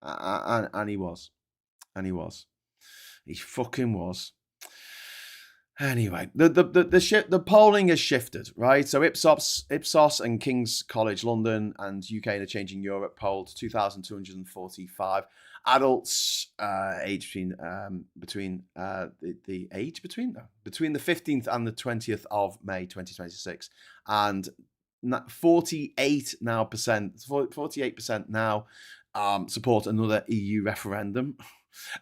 And he was. And he was. He fucking was. Anyway, the polling has shifted, right? So Ipsos and King's College London and UK and a Changing Europe polled 2,245 adults aged between the age between the 15th and the 20th of May 2026, and 48% now support another EU referendum.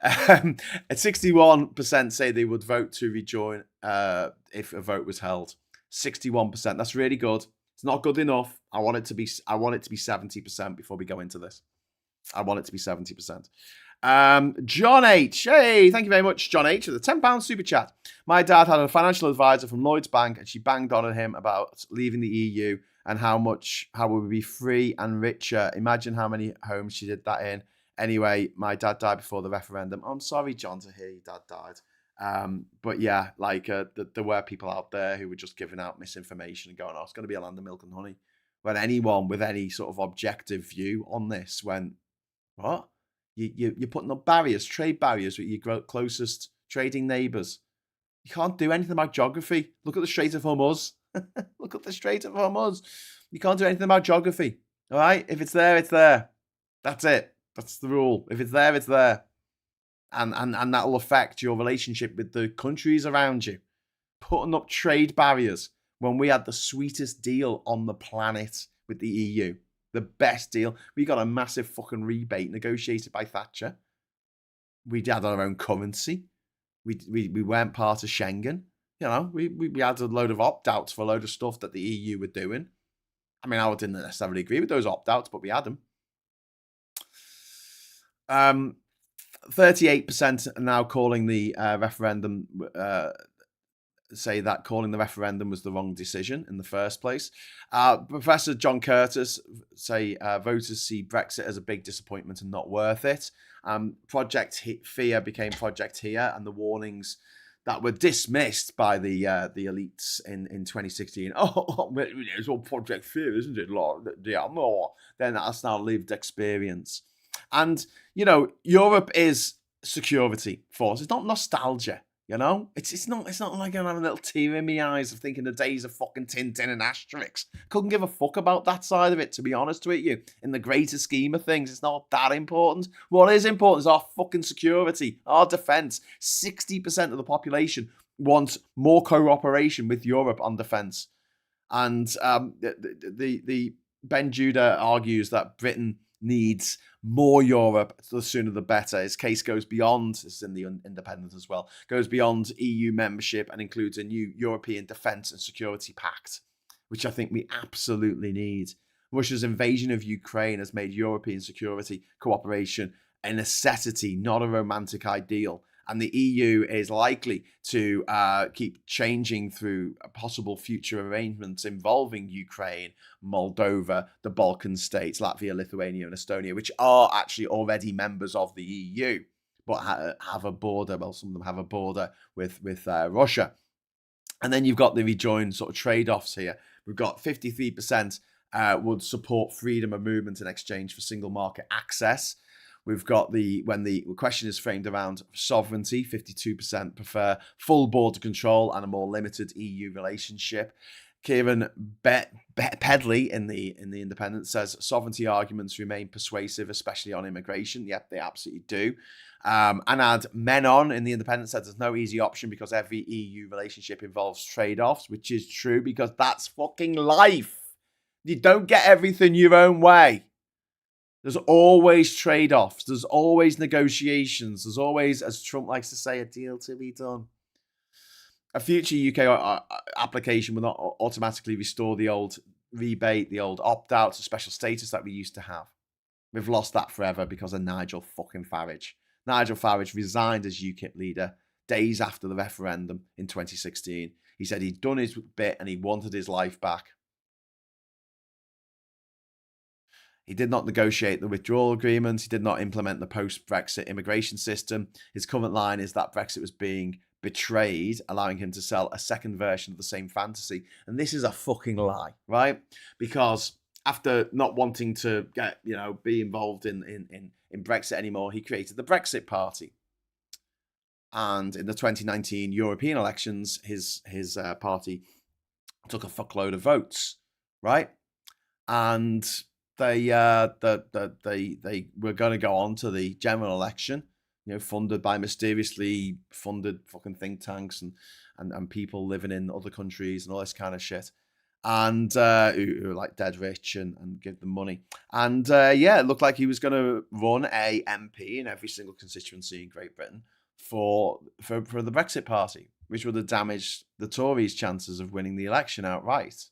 61% say they would vote to rejoin if a vote was held. 61%. That's really good. It's not good enough. I want it to be 70% before we go into this. I want it to be 70%. John H. Hey, thank you very much, John H. with a £10 super chat. My dad had a financial advisor from Lloyds Bank, and she banged on at him about leaving the EU and how we would be free and richer. Imagine how many homes she did that in. Anyway, my dad died before the referendum. I'm sorry, John, to hear your dad died. But yeah, like there were people out there who were just giving out misinformation and going, "Oh, it's going to be a land of milk and honey." When anyone with any sort of objective view on this went, "What? You're putting up barriers, trade barriers with your closest trading neighbours. You can't do anything about geography. Look at the Strait of Hormuz. Look at the Strait of Hormuz. You can't do anything about geography. All right? If it's there, it's there. That's it. That's the rule. If it's there, it's there. And that'll affect your relationship with the countries around you. Putting up trade barriers when we had the sweetest deal on the planet with the EU. The best deal. We got a massive fucking rebate negotiated by Thatcher. We had our own currency. We weren't part of Schengen. You know, we had a load of opt-outs for a load of stuff that the EU were doing. I mean, I didn't necessarily agree with those opt-outs, but we had them. 38% are now calling the referendum, say that calling the referendum was the wrong decision in the first place. Professor John Curtis say voters see Brexit as a big disappointment and not worth it. Project Fear became Project Here, and the warnings that were dismissed by the elites in 2016. Oh, it's all Project Fear, isn't it? Yeah, more. Then that's now lived experience. And, you know, Europe is security for us. It's not nostalgia, you know? It's not like I'm having a little tear in my eyes of thinking the days of fucking Tintin and Asterix. Couldn't give a fuck about that side of it, to be honest with you. In the greater scheme of things, it's not that important. What is important is our fucking security, our defence. 60% of the population wants more cooperation with Europe on defence. And the Ben Judah argues that Britain needs more Europe, the sooner the better. His case goes beyond, this is in the Independent as well, goes beyond EU membership and includes a new European Defence and Security Pact, which I think we absolutely need. Russia's invasion of Ukraine has made European security cooperation a necessity, not a romantic ideal. And the EU is likely to keep changing through possible future arrangements involving Ukraine, Moldova, the Balkan states, Latvia, Lithuania, and Estonia, which are actually already members of the EU, but have a border. Well, some of them have a border with Russia. And then you've got the rejoin sort of trade-offs here. We've got 53% would support freedom of movement in exchange for single market access. We've got when the question is framed around sovereignty, 52% prefer full border control and a more limited EU relationship. Kieran Pedley in the Independent says sovereignty arguments remain persuasive, especially on immigration. Yep, they absolutely do. Anad Menon in the Independent says there's no easy option because every EU relationship involves trade-offs, which is true because that's fucking life. You don't get everything your own way. There's always trade-offs. There's always negotiations. There's always, as Trump likes to say, a deal to be done. A future UK application will not automatically restore the old rebate, the old opt-out, the special status that we used to have. We've lost that forever because of Nigel fucking Farage. Nigel Farage resigned as UKIP leader days after the referendum in 2016. He said he'd done his bit and he wanted his life back. He did not negotiate the withdrawal agreement. He did not implement the post-Brexit immigration system. His current line is that Brexit was being betrayed, allowing him to sell a second version of the same fantasy. And this is a fucking lie, right? Because after not wanting to be involved in Brexit anymore, he created the Brexit Party. And in the 2019 European elections, his party took a fuckload of votes, right? And they were going to go on to the general election, funded by mysteriously funded fucking think tanks and people living in other countries and all this kind of shit, and who are like dead rich and give them money. And it looked like he was going to run a MP in every single constituency in Great Britain for the Brexit Party, which would have damaged the Tories' chances of winning the election outright.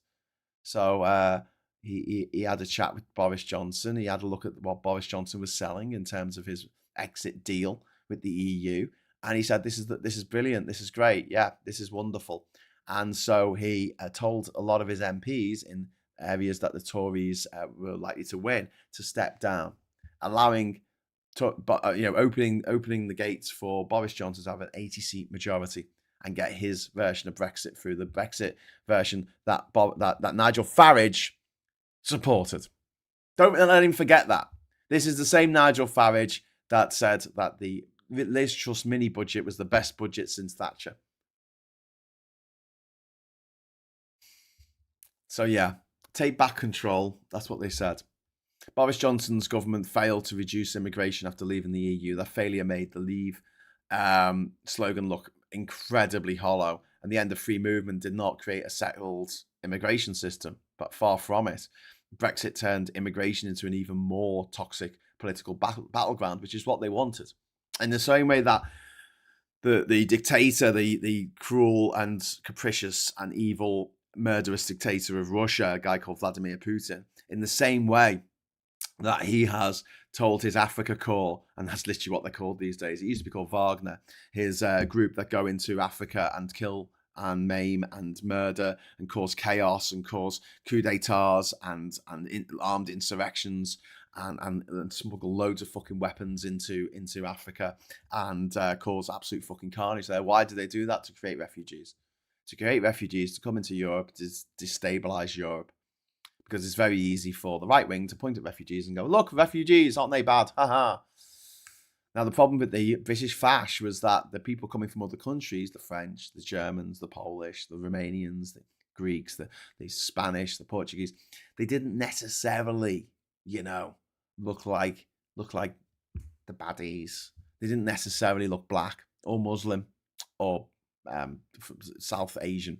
So he had a chat with Boris Johnson. He had a look at what Boris Johnson was selling in terms of his exit deal with the EU, and he said, "This is brilliant. This is great. Yeah, this is wonderful." And so he told a lot of his MPs in areas that the Tories were likely to win to step down, allowing, opening the gates for Boris Johnson to have an 80-seat majority and get his version of Brexit through, the Brexit version that Nigel Farage supported. Don't let him forget that. This is the same Nigel Farage that said that the Liz Truss mini budget was the best budget since Thatcher. So yeah, take back control. That's what they said. Boris Johnson's government failed to reduce immigration after leaving the EU. Their failure made the Leave slogan look incredibly hollow, and the end of free movement did not create a settled immigration system, but far from it. Brexit turned immigration into an even more toxic political battleground, which is what they wanted. In the same way that the dictator, the cruel and capricious and evil murderous dictator of Russia, a guy called Vladimir Putin, in the same way that he has told his Africa Corps, and that's literally what they're called these days. It used to be called Wagner, his group that go into Africa and kill and maim and murder and cause chaos and cause coups d'etats and armed insurrections and smuggle loads of fucking weapons into Africa and cause absolute fucking carnage there. Why do they do that? To create refugees. To create refugees to come into Europe, to destabilise Europe. Because it's very easy for the right wing to point at refugees and go, look, refugees, aren't they bad? Haha. Now, the problem with the British fash was that the people coming from other countries, the French, the Germans, the Polish, the Romanians, the Greeks, the Spanish, the Portuguese, they didn't necessarily, look like the baddies. They didn't necessarily look black or Muslim or South Asian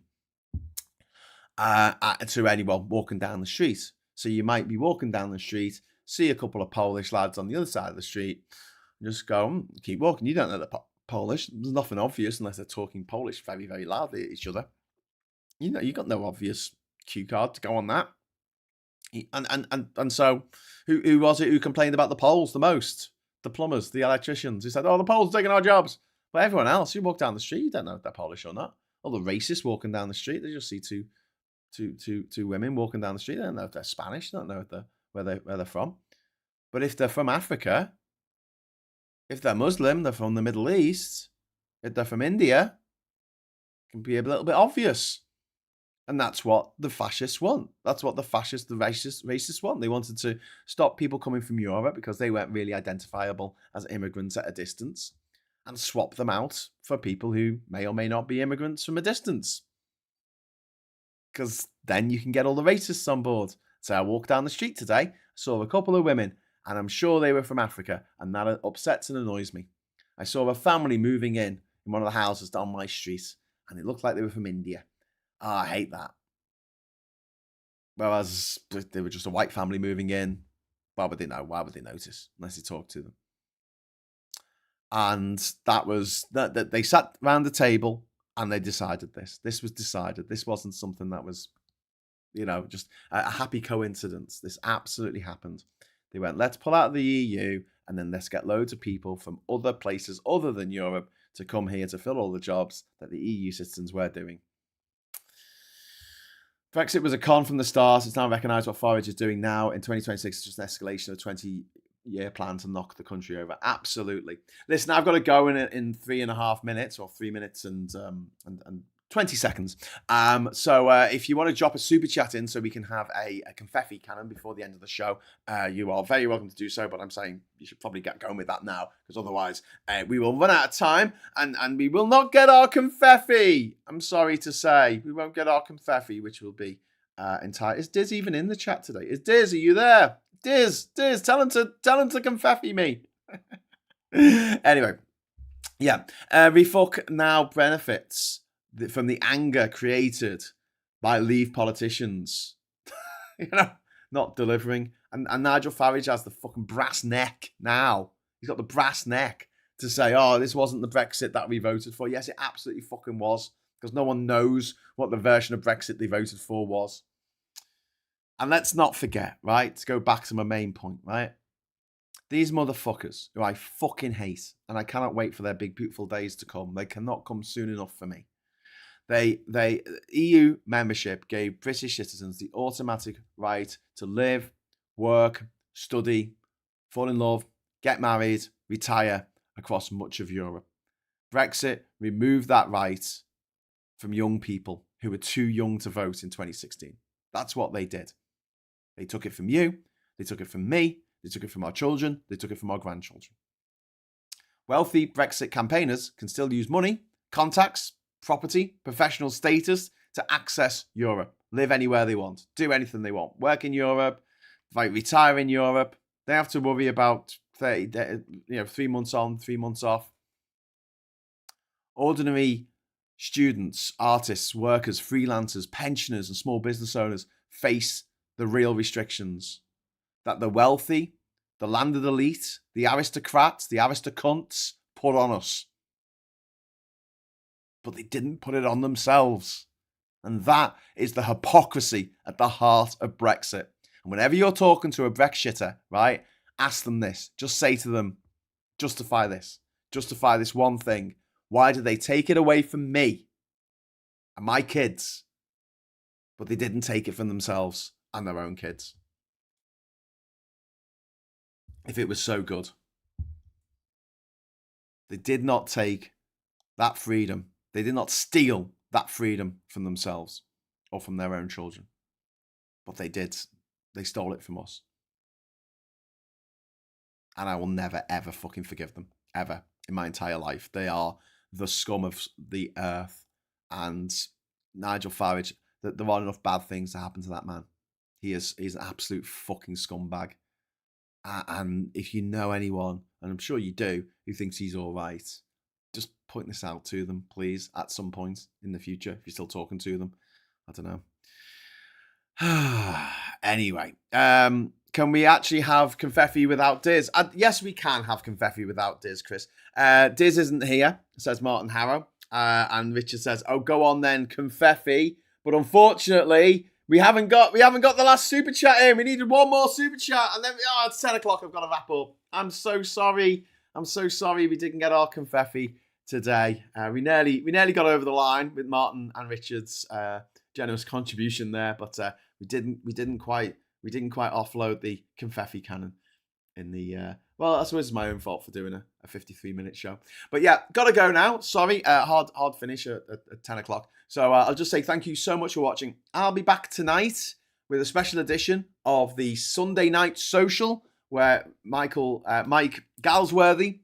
to anyone walking down the street. So you might be walking down the street, see a couple of Polish lads on the other side of the street, and just go, keep walking. You don't know they're Polish. There's nothing obvious unless they're talking Polish very, very loudly at each other. You got no obvious cue card to go on that. And so who was it who complained about the Poles the most? The plumbers, the electricians, who said, "Oh, the Poles are taking our jobs." But everyone else, you walk down the street, you don't know if they're Polish or not. All the racists walking down the street, they just see two women walking down the street. They don't know if they're Spanish. They don't know if where they're from. But if they're from Africa, if they're Muslim, they're from the Middle East. If they're from India, it can be a little bit obvious. And that's what the fascists want. That's what the racists want. They wanted to stop people coming from Europe because they weren't really identifiable as immigrants at a distance, and swap them out for people who may or may not be immigrants from a distance. Because then you can get all the racists on board. So I walked down the street today, saw a couple of women, and I'm sure they were from Africa, and that upsets and annoys me. I saw a family moving in one of the houses down my street, and it looked like they were from India. Oh, I hate that. Whereas they were just a white family moving in. Why would they know? Why would they notice unless you talk to them? And that was that they sat around the table and they decided this. This was decided. This wasn't something that was, just a happy coincidence. This absolutely happened. They went, let's pull out of the EU and then let's get loads of people from other places other than Europe to come here to fill all the jobs that the EU citizens were doing. Brexit was a con from the start. It's now recognised what Farage is doing now. In 2026, it's just an escalation of a 20-year plan to knock the country over. Absolutely. Listen, I've got to go in 3.5 minutes, or 3 minutes and 20 seconds. So if you want to drop a super chat in so we can have a confetti cannon before the end of the show, you are very welcome to do so. But I'm saying you should probably get going with that now, because otherwise we will run out of time and we will not get our confetti. I'm sorry to say, we won't get our confetti, which will be entire. Is Diz even in the chat today? Is Diz? Are you there? Diz, tell him to confetti me. Anyway, yeah, Refuck now benefits from the anger created by Leave politicians, not delivering. And Nigel Farage has the fucking brass neck now. He's got the brass neck to say, oh, this wasn't the Brexit that we voted for. Yes, it absolutely fucking was, because no one knows what the version of Brexit they voted for was. And let's not forget, right, to go back to my main point, right? These motherfuckers who I fucking hate, and I cannot wait for their big, beautiful days to come. They cannot come soon enough for me. EU membership gave British citizens the automatic right to live, work, study, fall in love, get married, retire across much of Europe. Brexit removed that right from young people who were too young to vote in 2016. That's what they did. They took it from you, they took it from me, they took it from our children, they took it from our grandchildren. Wealthy Brexit campaigners can still use money, contacts, property, professional status to access Europe, live anywhere they want, do anything they want, work in Europe, retire in Europe. They have to worry about 30 days, 3 months on, 3 months off. Ordinary students, artists, workers, freelancers, pensioners, and small business owners face the real restrictions that the wealthy, the landed elite, the aristocrats, the aristocunts put on us. But they didn't put it on themselves. And that is the hypocrisy at the heart of Brexit. And whenever you're talking to a Brexitter, right, ask them this. Just say to them, justify this. Justify this one thing. Why did they take it away from me and my kids, but they didn't take it from themselves and their own kids? If it was so good. They did not take that freedom. They did not steal that freedom from themselves or from their own children. But they did. They stole it from us. And I will never, ever fucking forgive them. Ever. In my entire life. They are the scum of the earth. And Nigel Farage, there are enough bad things to happen to that man. He's an absolute fucking scumbag. And if you know anyone, and I'm sure you do, who thinks he's all right, just point this out to them, please, at some point in the future, if you're still talking to them. I don't know. Anyway, can we actually have confetti without Diz? Yes, we can have confetti without Diz, Chris. Diz isn't here, says Martin Harrow. And Richard says, oh, go on then, confetti. But unfortunately, we haven't got the last super chat in. We needed one more super chat, and then it's 10 o'clock. I've got to wrap up. I'm so sorry. We didn't get our confetti today. We nearly got over the line with Martin and Richard's generous contribution there, but we didn't quite offload the confetti cannon in the. Well, I suppose it's my own fault for doing a 53-minute show. But yeah, gotta go now. Sorry, hard finish at 10 o'clock. So I'll just say thank you so much for watching. I'll be back tonight with a special edition of the Sunday Night Social, where Mike Galsworthy,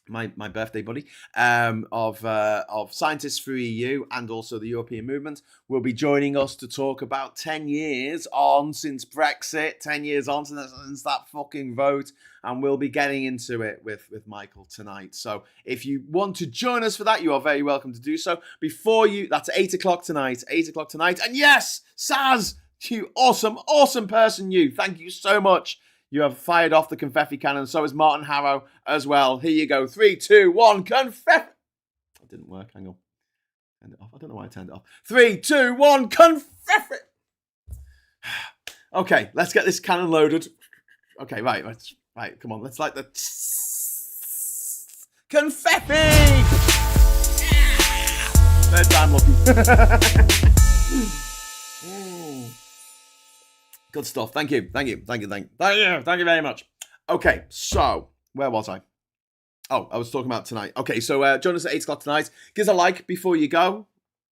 my birthday buddy, of Scientists for EU and also the European Movement, will be joining us to talk about 10 years on since Brexit, 10 years on since that fucking vote, and we'll be getting into it with Michael tonight. So if you want to join us for that, you are very welcome to do so. That's 8 o'clock tonight, and yes, Saz, you awesome person, you. Thank you so much. You have fired off the confetti cannon. So is Martin Harrow as well. Here you go. 3, 2, 1, confetti. That didn't work. Hang on. Turn it off. I don't know why I turned it off. 3, 2, 1, confetti. Okay, let's get this cannon loaded. Okay, right. Come on. Let's light the confetti. Third time lucky. Good stuff. Thank you very much. Okay, so where was I? Oh, I was talking about tonight. Okay, so join us at 8 o'clock tonight. Give us a like before you go.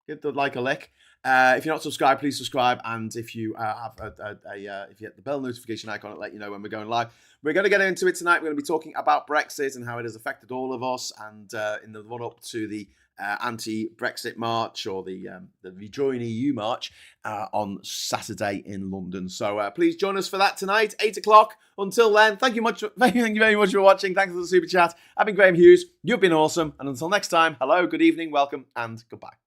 Give the like a lick. If you're not subscribed, please subscribe. And if you have if you hit the bell notification icon, it'll let you know when we're going live. We're going to get into it tonight. We're going to be talking about Brexit and how it has affected all of us. And in the run-up to the anti-Brexit march, or the Rejoin EU march on Saturday in London. So please join us for that tonight, 8 o'clock. Until then, thank you very much for watching. Thanks for the super chat. I've been Graham Hughes. You've been awesome. And until next time, hello, good evening, welcome, and goodbye.